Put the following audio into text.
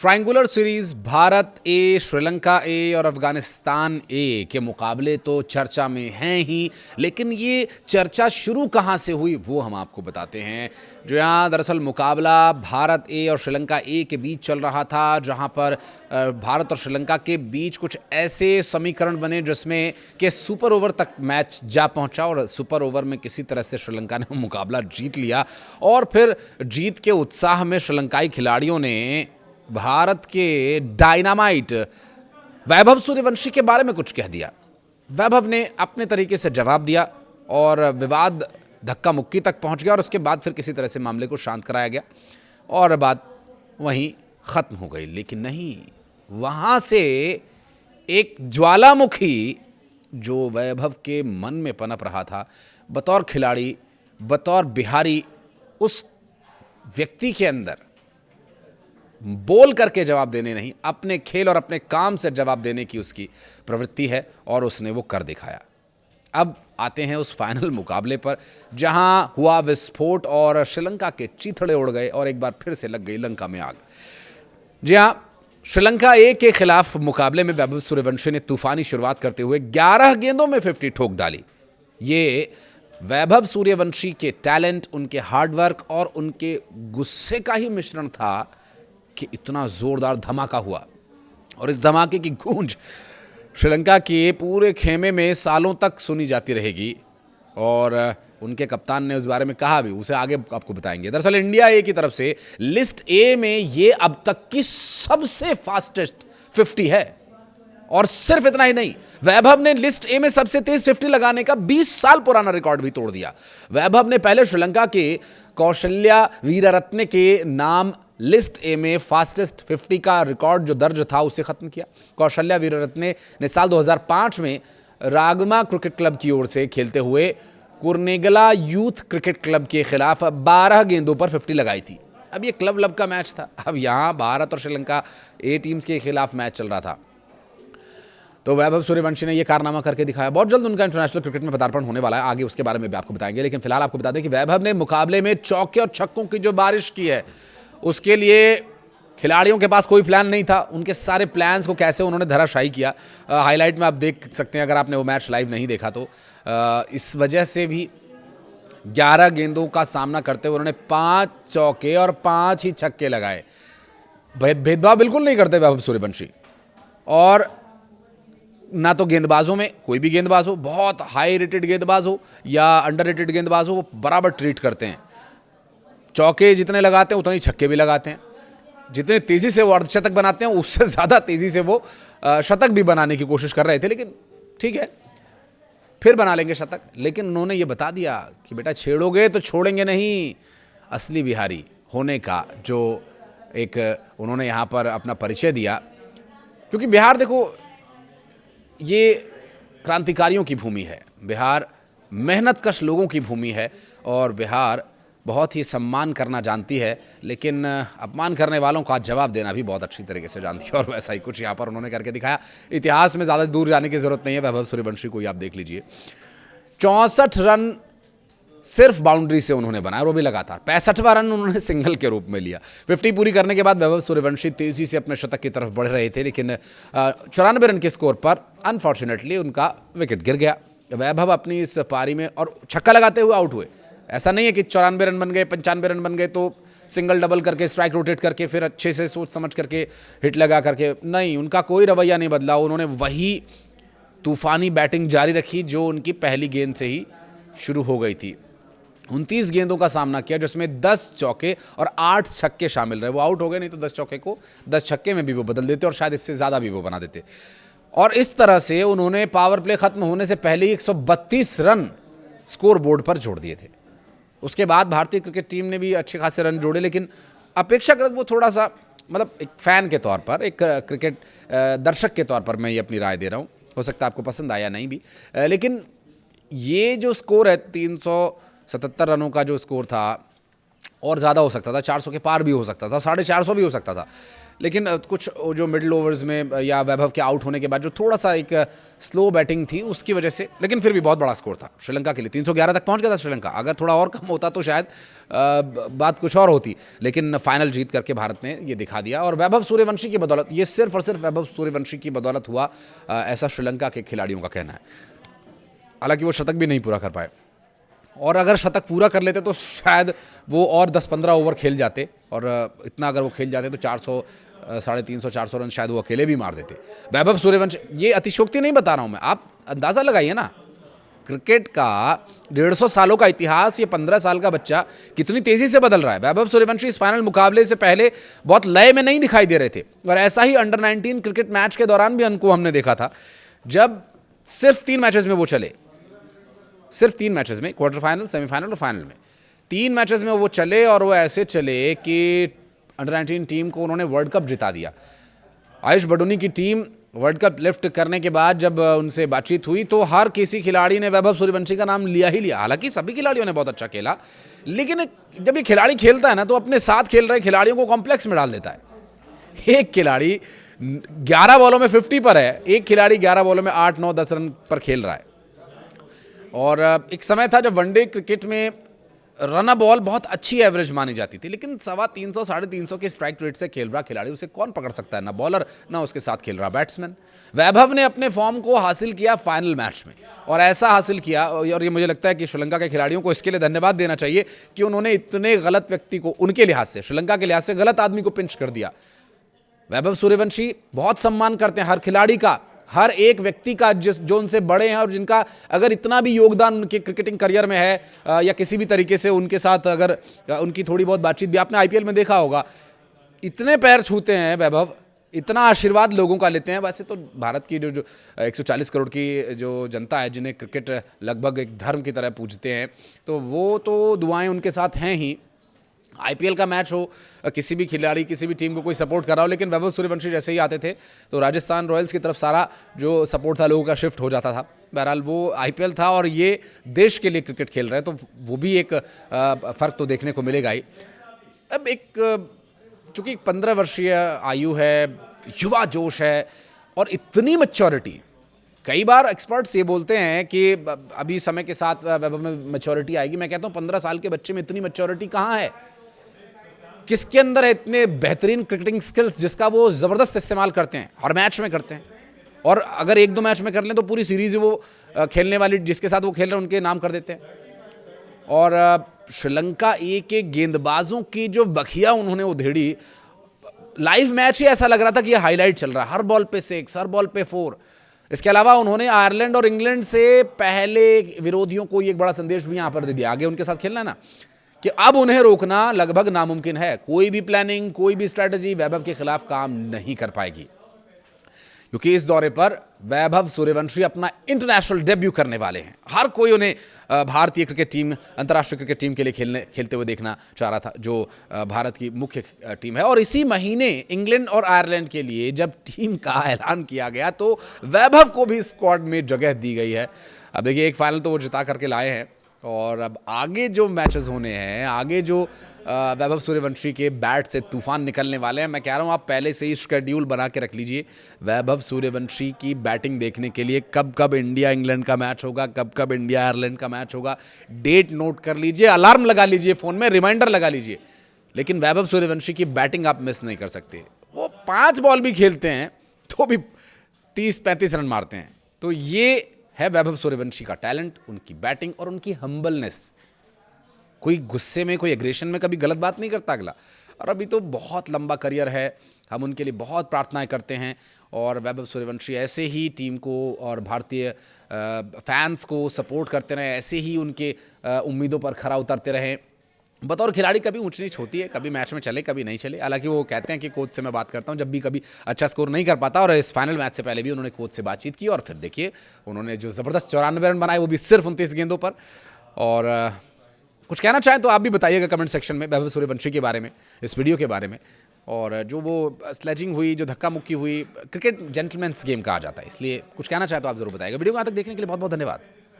Triangular series Bharat ए, श्रीलंका ए और अफगानिस्तान ए के मुकाबले तो चर्चा में हैं ही, लेकिन ये चर्चा शुरू कहाँ से हुई वो हम आपको बताते हैं। जो यहाँ दरअसल मुकाबला भारत ए और श्रीलंका ए के बीच चल रहा था, जहाँ पर भारत और श्रीलंका के बीच कुछ ऐसे समीकरण बने जिसमें कि सुपर ओवर तक मैच जा पहुँचा और सुपर ओवर में किसी तरह से श्रीलंका ने मुकाबला जीत लिया। और फिर जीत के उत्साह में श्रीलंकाई खिलाड़ियों ने भारत के डायनामाइट वैभव सूर्यवंशी के बारे में कुछ कह दिया। वैभव ने अपने तरीके से जवाब दिया और विवाद धक्का मुक्की तक पहुंच गया और उसके बाद फिर किसी तरह से मामले को शांत कराया गया और बात वहीं ख़त्म हो गई। लेकिन नहीं, वहाँ से एक ज्वालामुखी जो वैभव के मन में पनप रहा था, बतौर खिलाड़ी, बतौर बिहारी, उस व्यक्ति के अंदर बोल करके जवाब देने नहीं, अपने खेल और अपने काम से जवाब देने की उसकी प्रवृत्ति है और उसने वो कर दिखाया। अब आते हैं उस फाइनल मुकाबले पर, जहां हुआ विस्फोट और श्रीलंका के चीथड़े उड़ गए और एक बार फिर से लग गई लंका में आग। जी हां, श्रीलंका ए के खिलाफ मुकाबले में वैभव सूर्यवंशी ने तूफानी शुरुआत करते हुए 11 गेंदों में 50 ठोक डाली। ये वैभव सूर्यवंशी के टैलेंट, उनके हार्डवर्क और उनके गुस्से का ही मिश्रण था कि इतना जोरदार धमाका हुआ और इस धमाके की गूंज श्रीलंका के पूरे खेमे में सालों तक सुनी जाती रहेगी। और उनके कप्तान ने उस बारे में कहा भी, उसे आगे आपको बताएंगे। दरअसल इंडिया ए की तरफ से लिस्ट ए में ये अब तक की सबसे फास्टेस्ट 50 है। और सिर्फ इतना ही नहीं, वैभव ने लिस्ट ए में सबसे तेज 50 लगाने का 20 साल पुराना रिकॉर्ड भी तोड़ दिया। वैभव ने पहले श्रीलंका के कौशल्या वीररत्ने के नाम लिस्ट ए में फास्टेस्ट 50 का रिकॉर्ड जो दर्ज था उसे खत्म किया। कौशल्या वीररत्ने ने साल 2005 में रागमा क्रिकेट क्लब की ओर से खेलते हुए कुर्नेगला यूथ क्रिकेट क्लब के खिलाफ 12 गेंदों पर 50 लगाई थी। अब ये क्लब लब का मैच था, अब यहाँ भारत और श्रीलंका ए टीम्स के खिलाफ मैच चल रहा था। तो वैभव सूर्यवंशी ने यह कारनामा करके दिखाया। बहुत जल्द उनका इंटरनेशनल क्रिकेट में पदार्पण होने वाला है, आगे उसके बारे में भी आपको बताएंगे। लेकिन फिलहाल आपको बता दें कि वैभव ने मुकाबले में चौके और छक्कों की जो बारिश की है, उसके लिए खिलाड़ियों के पास कोई प्लान नहीं था। उनके सारे प्लान्स को कैसे उन्होंने धराशायी किया, हाईलाइट में आप देख सकते हैं अगर आपने वो मैच लाइव नहीं देखा तो। इस वजह से भी 11 गेंदों का सामना करते हुए उन्होंने 5 चौके और 5 ही छक्के लगाए। भेदभाव बिल्कुल नहीं करते वैभव सूर्यवंशी। और ना तो गेंदबाजों में, कोई भी गेंदबाज हो, बहुत हाई रेटेड गेंदबाज हो या अंडर रेटेड गेंदबाज हो, वो बराबर ट्रीट करते हैं। चौके जितने लगाते हैं उतने ही छक्के भी लगाते हैं। जितने तेज़ी से वो अर्धशतक बनाते हैं उससे ज़्यादा तेज़ी से वो शतक भी बनाने की कोशिश कर रहे थे। लेकिन ठीक है, फिर बना लेंगे शतक। लेकिन उन्होंने ये बता दिया कि बेटा छेड़ोगे तो छोड़ेंगे नहीं। असली बिहारी होने का जो एक उन्होंने यहाँ पर अपना परिचय दिया, क्योंकि बिहार देखो ये क्रांतिकारियों की भूमि है, बिहार मेहनतकश लोगों की भूमि है और बिहार बहुत ही सम्मान करना जानती है, लेकिन अपमान करने वालों का जवाब देना भी बहुत अच्छी तरीके से जानती है। और वैसा ही कुछ यहाँ पर उन्होंने करके दिखाया। इतिहास में ज़्यादा दूर जाने की ज़रूरत नहीं है, वैभव सूर्यवंशी को ही आप देख लीजिए। 64 रन सिर्फ बाउंड्री से उन्होंने बनाया, वो भी लगातार 65वां रन उन्होंने सिंगल के रूप में लिया। 50 पूरी करने के बाद वैभव सूर्यवंशी तेज़ी से अपने शतक की तरफ बढ़ रहे थे, लेकिन 94 रन के स्कोर पर अनफॉर्चुनेटली उनका विकेट गिर गया। वैभव अपनी इस पारी में और छक्का लगाते हुए आउट हुए। ऐसा नहीं है कि 94 रन बन गए, 95 रन बन गए तो सिंगल डबल करके स्ट्राइक रोटेट करके फिर अच्छे से सोच समझ करके हिट लगा करके, नहीं, उनका कोई रवैया नहीं बदला। उन्होंने वही तूफानी बैटिंग जारी रखी जो उनकी पहली गेंद से ही शुरू हो गई थी। 29 गेंदों का सामना किया जिसमें 10 चौके और 8 छक्के शामिल रहे। वो आउट हो गए, नहीं तो 10 चौके को 10 छक्के में भी वो बदल देते और शायद इससे ज़्यादा भी वो बना देते। और इस तरह से उन्होंने पावर प्ले खत्म होने से पहले ही 132 रन स्कोर बोर्ड पर जोड़ दिए थे। उसके बाद भारतीय क्रिकेट टीम ने भी अच्छे खासे रन जोड़े, लेकिन अपेक्षाकृत वो थोड़ा सा, मतलब एक फ़ैन के तौर पर, एक क्रिकेट दर्शक के तौर पर मैं ये अपनी राय दे रहा हूँ, हो सकता है आपको पसंद आया नहीं भी, लेकिन ये जो स्कोर है 377 रनों का जो स्कोर था, और ज़्यादा हो सकता था, 400 के पार भी हो सकता था, 450 भी हो सकता था। लेकिन कुछ जो मिडिल ओवर्स में या वैभव के आउट होने के बाद जो थोड़ा सा एक स्लो बैटिंग थी उसकी वजह से, लेकिन फिर भी बहुत बड़ा स्कोर था श्रीलंका के लिए। 311 तक पहुंच गया था श्रीलंका। अगर थोड़ा और कम होता तो शायद बात कुछ और होती, लेकिन फाइनल जीत करके भारत ने ये दिखा दिया। और वैभव सूर्यवंशी की बदौलत, ये सिर्फ और सिर्फ वैभव सूर्यवंशी की बदौलत हुआ, ऐसा श्रीलंका के खिलाड़ियों का कहना है। हालांकि वो शतक भी नहीं पूरा कर पाए, और अगर शतक पूरा कर लेते तो शायद वो और 10-15 ओवर खेल जाते, और इतना अगर वो खेल जाते तो 400, 350, 400 रन शायद वो अकेले भी मार देते। वैभव सूर्यवंशी, ये अतिशयोक्ति नहीं बता रहा हूं मैं, आप अंदाज़ा लगाइए ना, क्रिकेट का 150 सालों का इतिहास, ये 15 साल का बच्चा कितनी तेज़ी से बदल रहा है। वैभव सूर्यवंशी इस फाइनल मुकाबले से पहले बहुत लय में नहीं दिखाई दे रहे थे, और ऐसा ही अंडर 19 क्रिकेट मैच के दौरान भी उनको हमने देखा था, जब सिर्फ 3 मैचेस में वो चले, सिर्फ 3 मैचेस में, क्वार्टर फाइनल, सेमीफाइनल और फाइनल में 3 मैचेस में वो चले, और वो ऐसे चले कि अंडर 19 टीम को उन्होंने वर्ल्ड कप जिता दिया। आयुष बडूनी की टीम वर्ल्ड कप लिफ्ट करने के बाद जब उनसे बातचीत हुई तो हर किसी खिलाड़ी ने वैभव सूर्यवंशी का नाम लिया ही लिया। हालांकि सभी खिलाड़ियों ने बहुत अच्छा खेला, लेकिन जब ये खिलाड़ी खेलता है ना तो अपने साथ खेल रहे खिलाड़ियों को कॉम्प्लेक्स में डाल देता है। एक खिलाड़ी 11 बॉलों में 50 पर है, एक खिलाड़ी 11 बॉलों में 8, 9, 10 रन पर खेल रहा है। और एक समय था जब वनडे क्रिकेट में रन बॉल बहुत अच्छी एवरेज मानी जाती थी, लेकिन 350, 350 के स्ट्राइक रेट से खेल रहा खिलाड़ी, उसे कौन पकड़ सकता है, ना बॉलर ना उसके साथ खेल रहा बैट्समैन। वैभव ने अपने फॉर्म को हासिल किया फाइनल मैच में, और ऐसा हासिल किया, और ये मुझे लगता है कि श्रीलंका के खिलाड़ियों को इसके लिए धन्यवाद देना चाहिए कि उन्होंने इतने गलत व्यक्ति को, उनके लिहाज से, श्रीलंका के लिहाज से गलत आदमी को पिंच कर दिया। वैभव सूर्यवंशी बहुत सम्मान करते हैं हर खिलाड़ी का, हर एक व्यक्ति का जो उनसे बड़े हैं और जिनका अगर इतना भी योगदान उनके क्रिकेटिंग करियर में है, या किसी भी तरीके से उनके साथ अगर उनकी थोड़ी बहुत बातचीत भी आपने आईपीएल में देखा होगा, इतने पैर छूते हैं वैभव, इतना आशीर्वाद लोगों का लेते हैं। वैसे तो भारत की जो 140 करोड़ की जो जनता है, जिन्हें क्रिकेट लगभग एक धर्म की तरह पूजते हैं, तो वो तो दुआएं उनके साथ हैं ही। आईपीएल का मैच हो, किसी भी खिलाड़ी किसी भी टीम को कोई सपोर्ट कर रहा हो, लेकिन वैभव सूर्यवंशी जैसे ही आते थे तो राजस्थान रॉयल्स की तरफ सारा जो सपोर्ट था लोगों का शिफ्ट हो जाता था। बहरहाल वो आईपीएल था और ये देश के लिए क्रिकेट खेल रहे हैं, तो वो भी एक फ़र्क तो देखने को मिलेगा ही। अब चूँकि 15 वर्षीय आयु है, युवा जोश है और इतनी मैच्योरिटी, कई बार एक्सपर्ट्स ये बोलते हैं कि अभी समय के साथ वैभव में मैच्योरिटी आएगी। मैं कहता हूँ 15 साल के बच्चे में इतनी मैच्योरिटी कहाँ है, किसके अंदर है इतने बेहतरीन क्रिकेटिंग स्किल्स जिसका वो ज़बरदस्त इस्तेमाल करते हैं, हर मैच में करते हैं, और अगर 1-2 मैच में कर लें तो पूरी सीरीज़ वो खेलने वाली जिसके साथ वो खेल रहे हैं उनके नाम कर देते हैं। और श्रीलंका ए के गेंदबाजों की जो बखिया उन्होंने उधेड़ी, लाइव मैच ही ऐसा लग रहा था कि ये हाईलाइट चल रहा है, हर बॉल पे 6, हर बॉल पे 4। इसके अलावा उन्होंने आयरलैंड और इंग्लैंड से पहले विरोधियों को ये एक बड़ा संदेश भी यहाँ पर दे दिया, आगे उनके साथ खेलना है ना, कि अब उन्हें रोकना लगभग नामुमकिन है। कोई भी प्लानिंग, कोई भी स्ट्रैटेजी वैभव के खिलाफ काम नहीं कर पाएगी, क्योंकि इस दौरे पर वैभव सूर्यवंशी अपना इंटरनेशनल डेब्यू करने वाले हैं। हर कोई उन्हें भारतीय क्रिकेट टीम, अंतर्राष्ट्रीय क्रिकेट टीम के लिए खेलते हुए देखना चाह रहा था, जो भारत की मुख्य टीम है। और इसी महीने इंग्लैंड और आयरलैंड के लिए जब टीम का ऐलान किया गया तो वैभव को भी स्क्वाड में जगह दी गई है। अब देखिए, एक फाइनल तो वो जिता करके लाए हैं, और अब आगे जो मैचेस होने हैं, आगे जो वैभव सूर्यवंशी के बैट से तूफान निकलने वाले हैं, मैं कह रहा हूँ आप पहले से ही शेड्यूल बना के रख लीजिए वैभव सूर्यवंशी की बैटिंग देखने के लिए। कब कब इंडिया इंग्लैंड का मैच होगा, कब कब इंडिया आयरलैंड का मैच होगा, डेट नोट कर लीजिए, अलार्म लगा लीजिए फ़ोन में, रिमाइंडर लगा लीजिए, लेकिन वैभव सूर्यवंशी की बैटिंग आप मिस नहीं कर सकते। वो 5 बॉल भी खेलते हैं तो भी 30-35 रन मारते हैं। तो ये है वैभव सूर्यवंशी का टैलेंट, उनकी बैटिंग और उनकी हम्बलनेस। कोई गुस्से में, कोई एग्रेशन में कभी गलत बात नहीं करता अगला। और अभी तो बहुत लंबा करियर है, हम उनके लिए बहुत प्रार्थनाएं करते हैं, और वैभव सूर्यवंशी ऐसे ही टीम को और भारतीय फैंस को सपोर्ट करते रहें, ऐसे ही उनके उम्मीदों पर खरा उतरते रहें। बतौर खिलाड़ी कभी ऊंच नीच होती है, कभी मैच में चले कभी नहीं चले। हालांकि वो कहते हैं कि कोच से मैं बात करता हूं जब भी कभी अच्छा स्कोर नहीं कर पाता, और इस फाइनल मैच से पहले भी उन्होंने कोच से बातचीत की, और फिर देखिए उन्होंने जो ज़बरदस्त 94 रन बनाए, वो भी सिर्फ 29 गेंदों पर। और कुछ कहना चाहें तो आप भी बताइएगा कमेंट सेक्शन में वैभव सूर्यवंशी के बारे में, इस वीडियो के बारे में, और जो वो स्लेजिंग हुई, जो धक्का मुक्की हुई, क्रिकेट जेंटलमैन्स गेम कहा जाता है, इसलिए कुछ कहना चाहें तो आप ज़रूर बताइएगा। वीडियो को यहाँ तक देखने के लिए बहुत बहुत धन्यवाद।